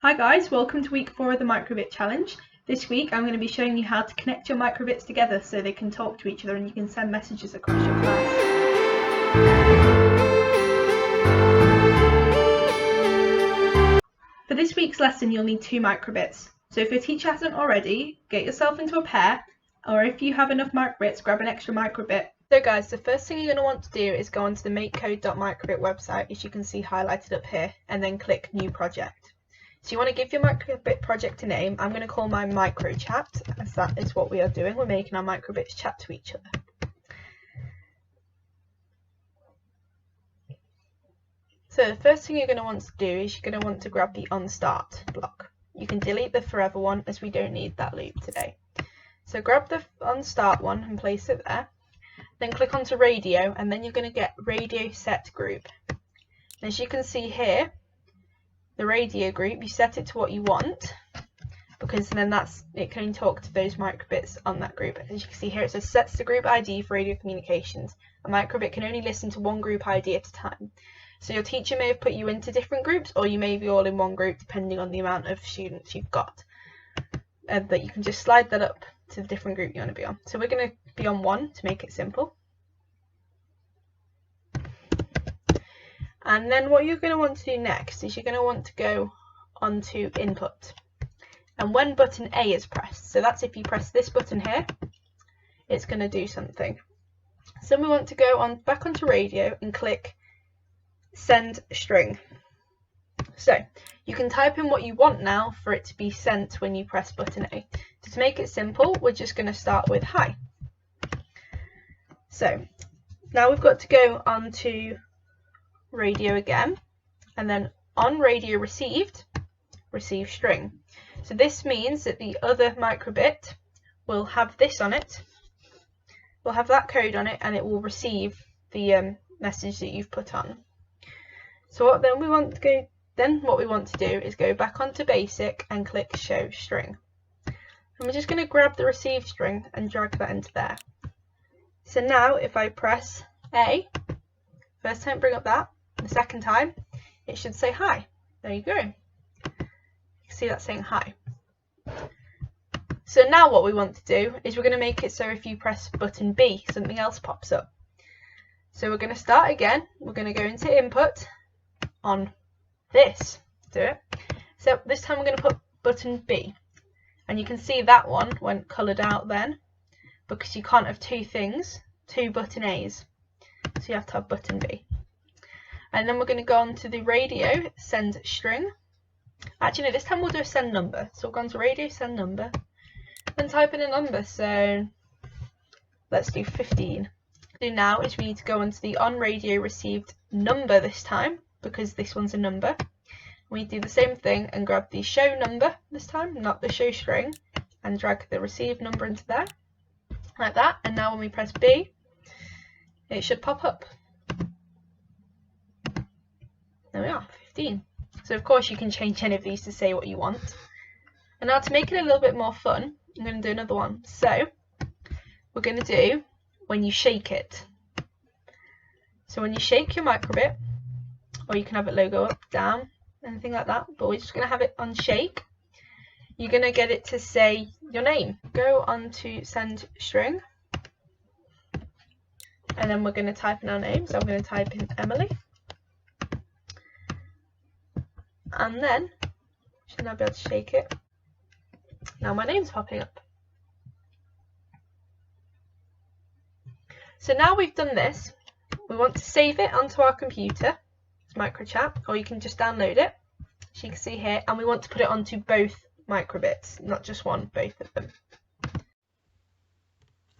Hi guys, welcome to week 4 of the Microbit challenge. This week I'm going to be showing you how to connect your microbits together so they can talk to each other and you can send messages across your class. For this week's lesson you'll need 2 microbits. So if your teacher hasn't already, get yourself into a pair, or if you have enough microbits, grab an extra microbit. So guys, the first thing you're going to want to do is go onto the makecode.microbit website, as you can see highlighted up here, and then click New Project. So you want to give your microbit project a name. I'm going to call mine microchat, as that is what we are doing. We're making our microbits chat to each other. So the first thing you're going to want to do is you're going to want to grab the onStart block. You can delete the forever one as we don't need that loop today. So grab the onStart one and place it there. Then click onto radio and then you're going to get radio set group. As you can see here, the radio group, you set it to what you want, because then it can only talk to those microbits on that group. As you can see here, it says sets the group ID for radio communications. A microbit can only listen to one group ID at a time. So your teacher may have put you into different groups, or you may be all in one group depending on the amount of students you've got. But you can just slide that up to the different group you want to be on. So we're going to be on 1 to make it simple. And then what you're going to want to do next is you're going to want to go onto input. And when button A is pressed, so that's if you press this button here, it's going to do something. So we want to go back onto radio and click send string. So you can type in what you want now for it to be sent when you press button A. So to make it simple, we're just going to start with hi. So now we've got to go onto radio again, and then on radio received, receive string. So this means that the other microbit will have this on it, will have that code on it, and it will receive the message that you've put on. So what we want to do is go back onto basic and click show string. And we're just going to grab the received string and drag that into there. So now if I press A, first time bring up that, the second time it should say hi. There you go. You can see that saying hi. So now what we want to do is we're going to make it so if you press button B, something else pops up. So we're going to start again. We're going to go into input on this. Do it. So this time we're going to put button B. And you can see that one went coloured out then, because you can't have 2 things, 2 button A's. So you have to have button B. And then we're going to go on to the radio, send string. Actually, no, this time we'll do a send number. So we'll go on to radio, send number, and type in a number. So let's do 15. What we do now is we need to go onto the on radio received number this time, because this one's a number. We do the same thing and grab the show number this time, not the show string, and drag the received number into there, like that. And now when we press B, it should pop up. There we are, 15. So of course you can change any of these to say what you want. And now to make it a little bit more fun, I'm going to do another one. So we're going to do when you shake it. So when you shake your microbit, or you can have it logo up, down, anything like that, but we're just going to have it on shake. You're going to get it to say your name. Go on to send string. And then we're going to type in our name. So I'm going to type in Emily. And then should now be able to shake it. Now my name's popping up. So now we've done this, we want to save it onto our computer as microchat, or you can just download it, as you can see here, and we want to put it onto both microbits, not just one, both of them.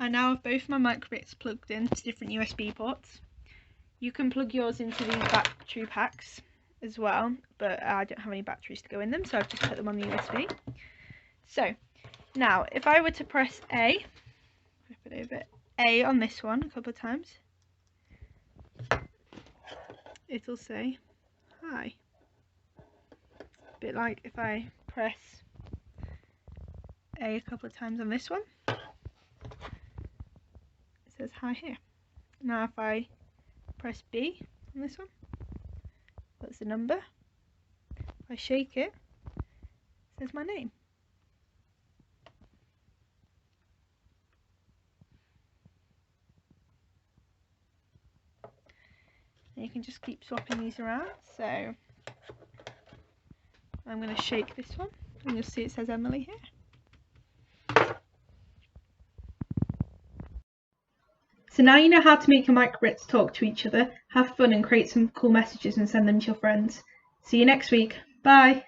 I now have both my microbits plugged into different USB ports. You can plug yours into these battery packs as well, but I don't have any batteries to go in them, so I've just put them on the USB. So now if I were to press A, flip it over, A on this one a couple of times, it'll say hi. A bit like if I press A couple of times on this one, it says hi here. Now if I press B on this one, that's the number. If I shake it, There's my name. And you can just keep swapping these around. So I'm going to shake this one and you'll see it says Emily here. So now you know how to make your microbits talk to each other, have fun and create some cool messages and send them to your friends. See you next week. Bye!